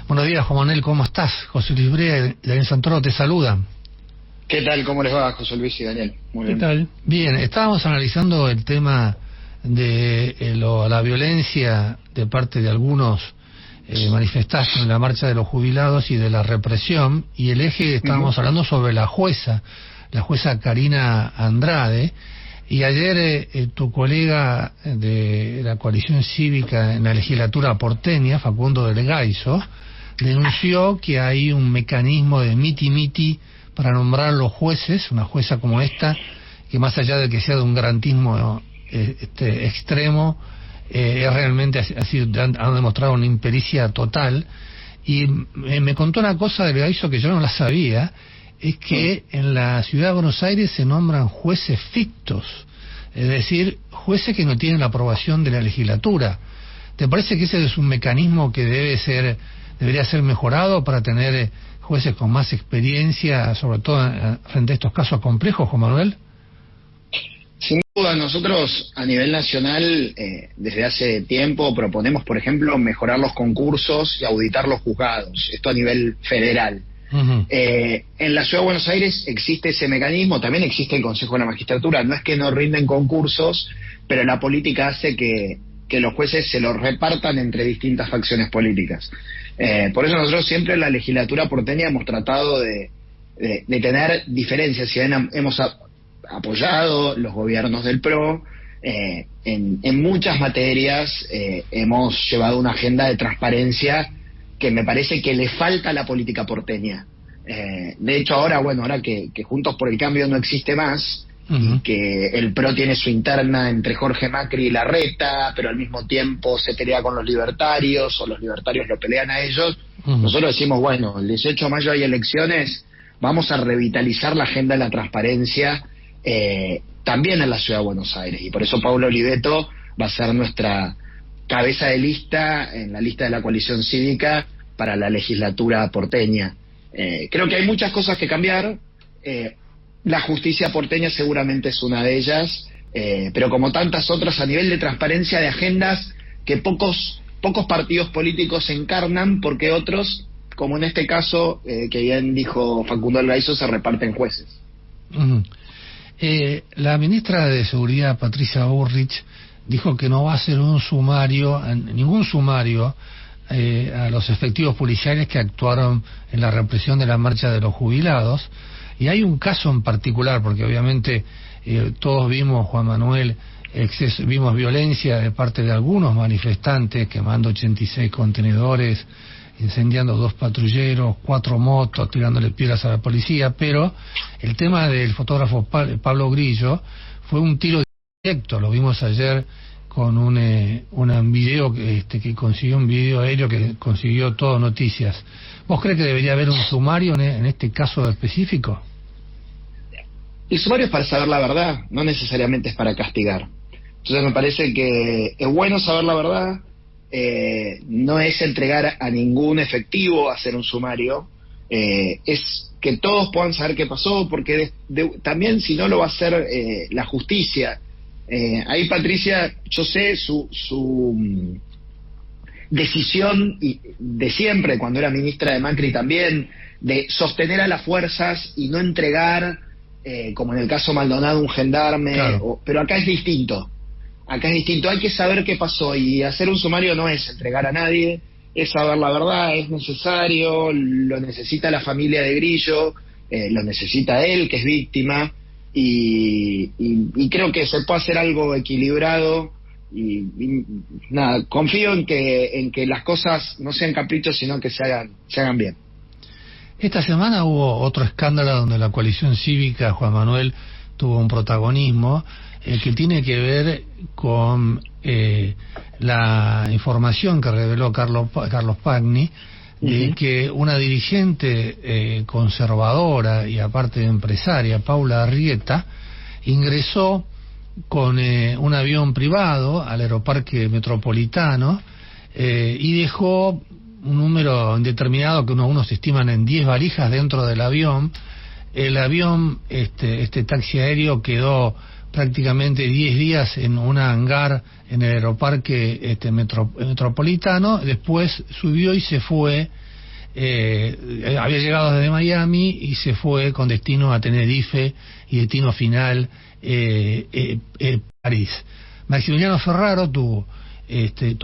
Buenos días, Juan Manuel, ¿cómo estás? José Luis Brea y Daniel Santoro te saludan. ¿Qué tal? ¿Cómo les va, José Luis y Daniel? Muy bien. ¿Qué tal? Bien, estábamos analizando el tema de la violencia de parte de algunos manifestantes en la marcha de los jubilados y de la represión, y el eje estábamos hablando sobre la jueza Karina Andrade, y ayer tu colega de la coalición cívica en la legislatura porteña, Facundo del Gaizo, denunció que hay un mecanismo de miti-miti para nombrar los jueces, una jueza como esta, que más allá de que sea de un garantismo extremo, realmente han demostrado una impericia total. Y me contó una cosa del Gaizo que yo no la sabía, es que en la ciudad de Buenos Aires se nombran jueces fictos, es decir, jueces que no tienen la aprobación de la legislatura. ¿Te parece que ese es un mecanismo que debería ser mejorado para tener jueces con más experiencia, sobre todo frente a estos casos complejos, Juan Manuel? Sin duda, nosotros a nivel nacional, desde hace tiempo, proponemos, por ejemplo, mejorar los concursos y auditar los juzgados, esto a nivel federal. En la Ciudad de Buenos Aires existe ese mecanismo, también existe el Consejo de la Magistratura, no es que no rinden concursos, pero la política hace que los jueces se los repartan entre distintas facciones políticas. Por eso nosotros siempre en la legislatura porteña hemos tratado de tener diferencias. Si bien hemos apoyado los gobiernos del PRO, en muchas materias hemos llevado una agenda de transparencia que me parece que le falta a la política porteña. De hecho, ahora que Juntos por el Cambio no existe más, y que el PRO tiene su interna entre Jorge Macri y Larreta, pero al mismo tiempo se pelea con los libertarios, o los libertarios lo pelean a ellos, nosotros decimos, bueno, el 18 de mayo hay elecciones, vamos a revitalizar la agenda de la transparencia también en la Ciudad de Buenos Aires, y por eso Paulo Oliveto va a ser nuestra cabeza de lista en la lista de la coalición cívica para la legislatura porteña. Creo que hay muchas cosas que cambiar. La justicia porteña seguramente es una de ellas, pero como tantas otras a nivel de transparencia de agendas que pocos partidos políticos encarnan, porque otros, como en este caso, que bien dijo Facundo del Gaizo, se reparten jueces. La ministra de Seguridad, Patricia Bullrich, dijo que no va a hacer ningún sumario a los efectivos policiales que actuaron en la represión de la marcha de los jubilados. Y hay un caso en particular, porque obviamente todos vimos, Juan Manuel, vimos violencia de parte de algunos manifestantes, quemando 86 contenedores, incendiando 2 patrulleros, 4 motos, tirándole piedras a la policía, pero el tema del fotógrafo Pablo Grillo fue un tiro directo. Lo vimos ayer con un video que consiguió, un video aéreo que consiguió Todo Noticias. ¿Vos crees que debería haber un sumario en este caso específico? El sumario es para saber la verdad, no necesariamente es para castigar. Entonces me parece que es bueno saber la verdad, no es entregar a ningún efectivo a hacer un sumario, es que todos puedan saber qué pasó, porque también si no lo va a hacer la justicia. Ahí Patricia, yo sé su decisión de siempre, cuando era ministra de Macri también, de sostener a las fuerzas y no entregar, como en el caso Maldonado, un gendarme, claro. Pero acá es distinto, hay que saber qué pasó, y hacer un sumario no es entregar a nadie, es saber la verdad, es necesario, lo necesita la familia de Grillo, lo necesita él, que es víctima, y creo que se puede hacer algo equilibrado. Y nada, confío en que las cosas no sean caprichos, sino que se hagan bien. Esta semana hubo otro escándalo donde la coalición cívica, Juan Manuel, tuvo un protagonismo que tiene que ver con la información que reveló Carlos Pagni, de que una dirigente conservadora y aparte empresaria, Paula Arrieta, ingresó con un avión privado al Aeroparque Metropolitano y dejó un número indeterminado, que unos estiman en 10 valijas dentro del avión. El avión, este taxi aéreo, quedó prácticamente 10 días en un hangar en el Aeroparque Metropolitano. Después subió y se fue había llegado desde Miami y se fue con destino a Tenerife y destino final París. Maximiliano Ferraro, tu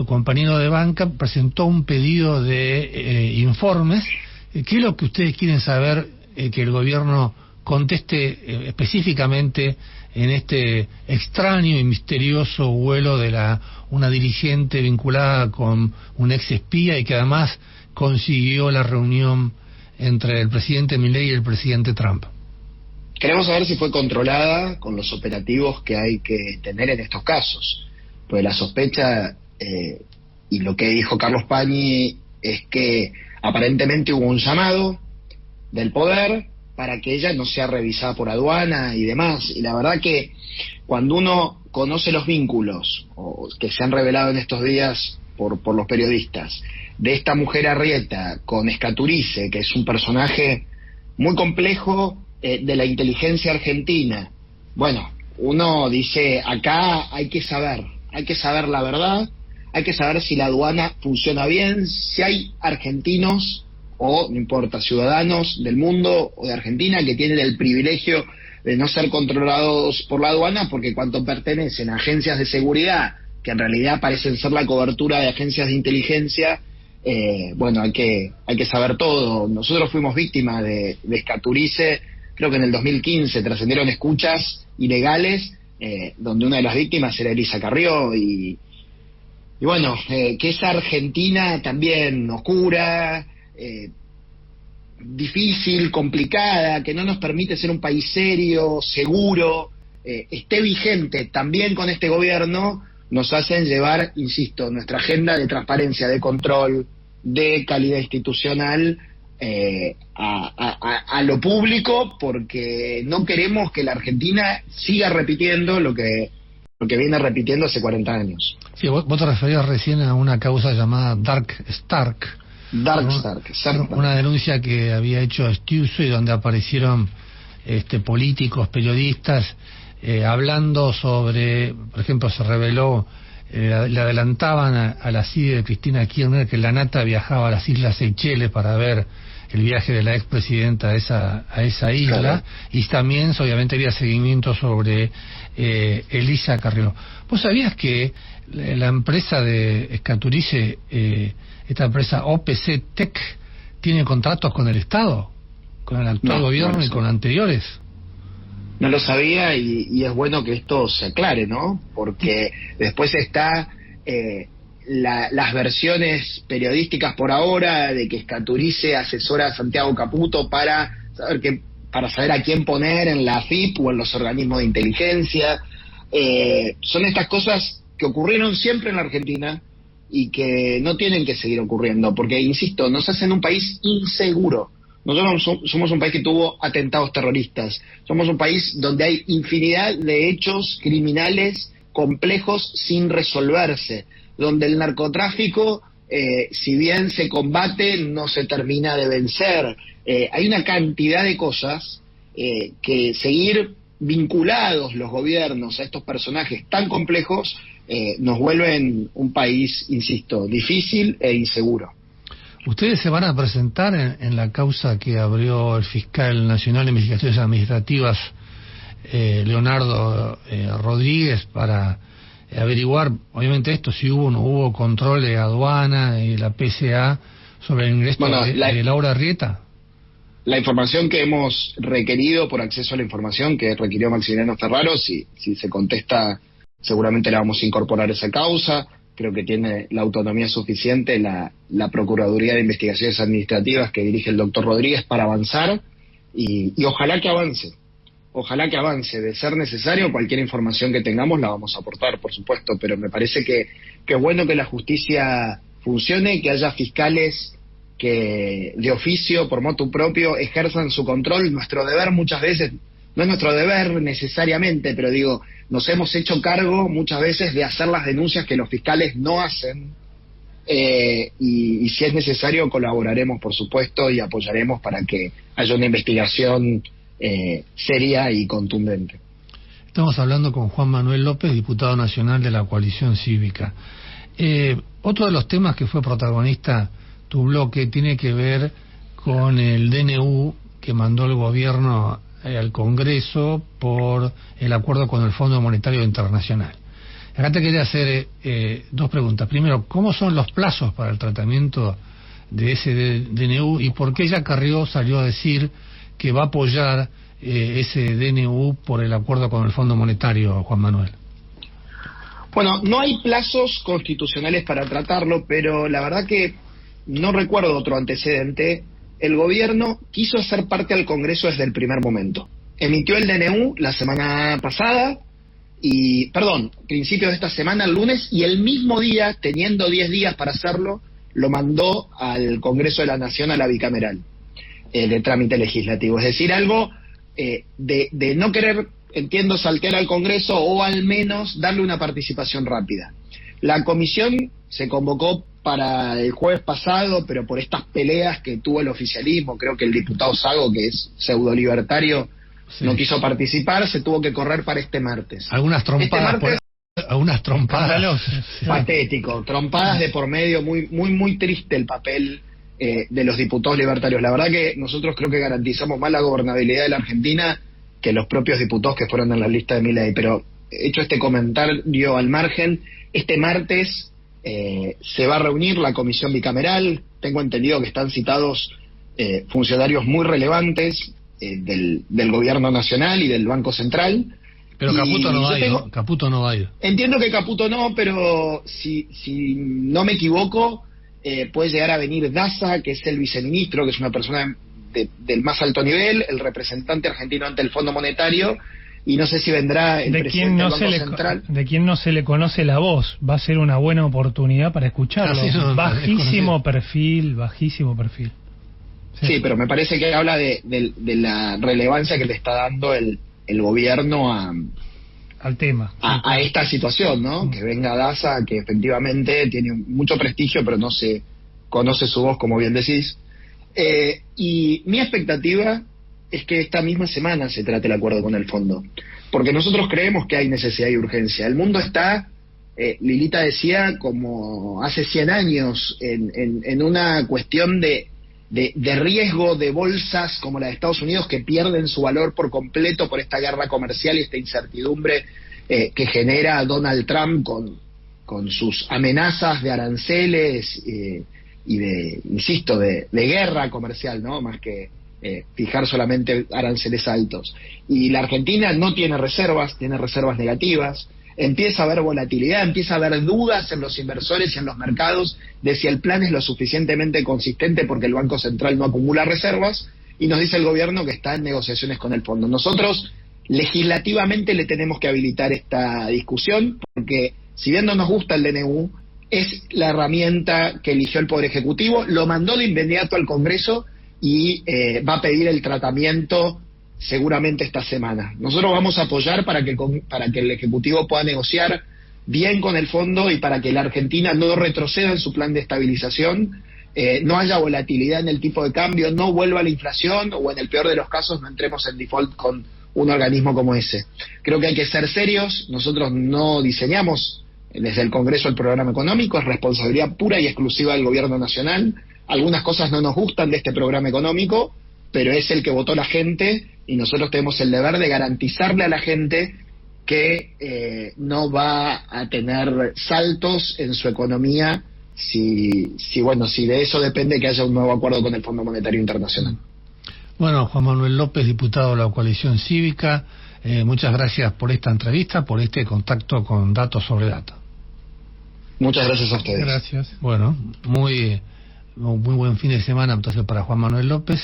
compañero de banca, presentó un pedido de informes. ¿Qué es lo que ustedes quieren saber que el gobierno conteste específicamente en este extraño y misterioso vuelo de una dirigente vinculada con un ex espía y que además consiguió la reunión entre el presidente Milei y el presidente Trump? Queremos saber si fue controlada con los operativos que hay que tener en estos casos. Pues la sospecha, y lo que dijo Carlos Pañi, es que aparentemente hubo un llamado del poder para que ella no sea revisada por aduana y demás. Y la verdad que cuando uno conoce los vínculos o que se han revelado en estos días por los periodistas de esta mujer Arrieta con Escaturice, que es un personaje muy complejo de la inteligencia argentina, bueno, uno dice, acá hay que saber la verdad, hay que saber si la aduana funciona bien, si hay argentinos o, no importa, ciudadanos del mundo o de Argentina que tienen el privilegio de no ser controlados por la aduana, porque cuanto pertenecen a agencias de seguridad, que en realidad parecen ser la cobertura de agencias de inteligencia, bueno, hay que saber todo. Nosotros fuimos víctimas de Escaturice, creo que en el 2015 trascendieron escuchas ilegales, donde una de las víctimas era Elisa Carrió, y bueno, que esa Argentina también oscura, difícil, complicada, que no nos permite ser un país serio, seguro, esté vigente también con este gobierno, nos hacen llevar, insisto, nuestra agenda de transparencia, de control, de calidad institucional a lo público, porque no queremos que la Argentina siga repitiendo lo que viene repitiendo hace 40 años. Sí, vos te referías recién a una causa llamada Dark Stark, una denuncia que había hecho Stiuso y donde aparecieron políticos, periodistas, hablando sobre, por ejemplo, se reveló, le adelantaban a la CIDE de Cristina Kirchner que la Nata viajaba a las Islas Seychelles para ver el viaje de la expresidenta a esa isla, claro. Y también obviamente había seguimiento sobre Elisa Carrió. ¿Vos sabías que la empresa de Escaturice, esta empresa OPC Tech, tiene contratos con el Estado, con el actual gobierno y con anteriores? No lo sabía, y es bueno que esto se aclare, ¿no? Porque después está las versiones periodísticas por ahora de que Escaturice asesora a Santiago Caputo para saber a quién poner en la AFIP o en los organismos de inteligencia. Son estas cosas que ocurrieron siempre en la Argentina y que no tienen que seguir ocurriendo, porque, insisto, nos hacen un país inseguro. Nosotros somos un país que tuvo atentados terroristas, somos un país donde hay infinidad de hechos criminales complejos sin resolverse, donde el narcotráfico, si bien se combate, no se termina de vencer. Hay una cantidad de cosas que seguir vinculados los gobiernos a estos personajes tan complejos nos vuelven un país, insisto, difícil e inseguro. Ustedes se van a presentar en la causa que abrió el fiscal nacional de investigaciones administrativas, Leonardo Rodríguez, para averiguar, obviamente, esto, si hubo o no hubo control de aduana y la PSA sobre el ingreso de Laura Arrieta. La información que hemos requerido por acceso a la información que requirió Maximiliano Ferraro, si se contesta, seguramente la vamos a incorporar esa causa. Creo que tiene la autonomía suficiente la Procuraduría de Investigaciones Administrativas que dirige el doctor Rodríguez para avanzar, y ojalá que avance. Ojalá que avance. De ser necesario, cualquier información que tengamos la vamos a aportar, por supuesto, pero me parece que es bueno que la justicia funcione, que haya fiscales que de oficio, por motu propio, ejerzan su control. Nuestro deber muchas veces, no es nuestro deber necesariamente, pero digo, nos hemos hecho cargo muchas veces de hacer las denuncias que los fiscales no hacen, y si es necesario colaboraremos, por supuesto, y apoyaremos para que haya una investigación seria y contundente. Estamos hablando con Juan Manuel López, diputado nacional de la Coalición Cívica. Otro de los temas que fue protagonista tu bloque tiene que ver con el DNU que mandó el gobierno al Congreso por el acuerdo con el Fondo Monetario Internacional. Acá te quería hacer dos preguntas. Primero, ¿cómo son los plazos para el tratamiento de ese DNU y por qué ya Carrió salió a decir que va a apoyar ese DNU por el acuerdo con el Fondo Monetario, Juan Manuel? Bueno, no hay plazos constitucionales para tratarlo, pero la verdad que no recuerdo otro antecedente. El gobierno quiso hacer parte al Congreso desde el primer momento. Emitió el DNU la semana pasada, principios de esta semana, el lunes, y el mismo día, teniendo 10 días para hacerlo, lo mandó al Congreso de la Nación, a la bicameral, de trámite legislativo. Es decir, algo de no querer, entiendo, saltear al Congreso o al menos darle una participación rápida. La comisión se convocó para el jueves pasado, pero por estas peleas que tuvo el oficialismo, creo que el diputado Sago, que es pseudo-libertario, no quiso participar, se tuvo que correr para este martes. Algunas trompadas, algunas trompadas. Patético, trompadas de por medio, muy triste el papel de los diputados libertarios. La verdad que nosotros creo que garantizamos más la gobernabilidad de la Argentina que los propios diputados que fueron en la lista de Milei. Pero hecho este comentario al margen, este martes se va a reunir la comisión bicameral. Tengo entendido que están citados funcionarios muy relevantes del gobierno nacional y del Banco Central. Pero Caputo no va a ir, ¿no? Caputo no va a ir. Entiendo que Caputo no, pero si no me equivoco, puede llegar a venir Daza, que es el viceministro, que es una persona del más alto nivel, el representante argentino ante el Fondo Monetario, y no sé si vendrá el presidente del Banco Central. De quien no se le conoce la voz, va a ser una buena oportunidad para escucharlo. Bajísimo perfil. Sí, pero me parece que habla de la relevancia que le está dando el gobierno al tema, a esta situación, ¿no? Que venga Daza, que efectivamente tiene mucho prestigio, pero no se conoce su voz, como bien decís. Y mi expectativa es que esta misma semana se trate el acuerdo con el fondo, porque nosotros creemos que hay necesidad y urgencia. El mundo está, Lilita decía, como hace 100 años, en una cuestión de riesgo de bolsas como la de Estados Unidos, que pierden su valor por completo por esta guerra comercial y esta incertidumbre que genera Donald Trump con sus amenazas de aranceles y de guerra comercial, ¿no? Más que fijar solamente aranceles altos. Y la Argentina no tiene reservas, tiene reservas negativas. Empieza a haber volatilidad, empieza a haber dudas en los inversores y en los mercados de si el plan es lo suficientemente consistente, porque el Banco Central no acumula reservas, y nos dice el gobierno que está en negociaciones con el fondo. Nosotros legislativamente le tenemos que habilitar esta discusión, porque si bien no nos gusta el DNU, es la herramienta que eligió el Poder Ejecutivo, lo mandó de inmediato al Congreso y va a pedir el tratamiento seguramente esta semana. Nosotros vamos a apoyar para que el Ejecutivo pueda negociar bien con el fondo y para que la Argentina no retroceda en su plan de estabilización, no haya volatilidad en el tipo de cambio, no vuelva la inflación o, en el peor de los casos, no entremos en default con un organismo como ese. Creo que hay que ser serios. Nosotros no diseñamos desde el Congreso el programa económico, es responsabilidad pura y exclusiva del Gobierno Nacional. Algunas cosas no nos gustan de este programa económico, pero es el que votó la gente, y nosotros tenemos el deber de garantizarle a la gente que no va a tener saltos en su economía si de eso depende que haya un nuevo acuerdo con el Fondo Monetario Internacional. Bueno, Juan Manuel López, diputado de la Coalición Cívica, muchas gracias por esta entrevista, por este contacto con Datos sobre Data. Muchas gracias a ustedes. Gracias. Bueno, muy buen fin de semana entonces para Juan Manuel López.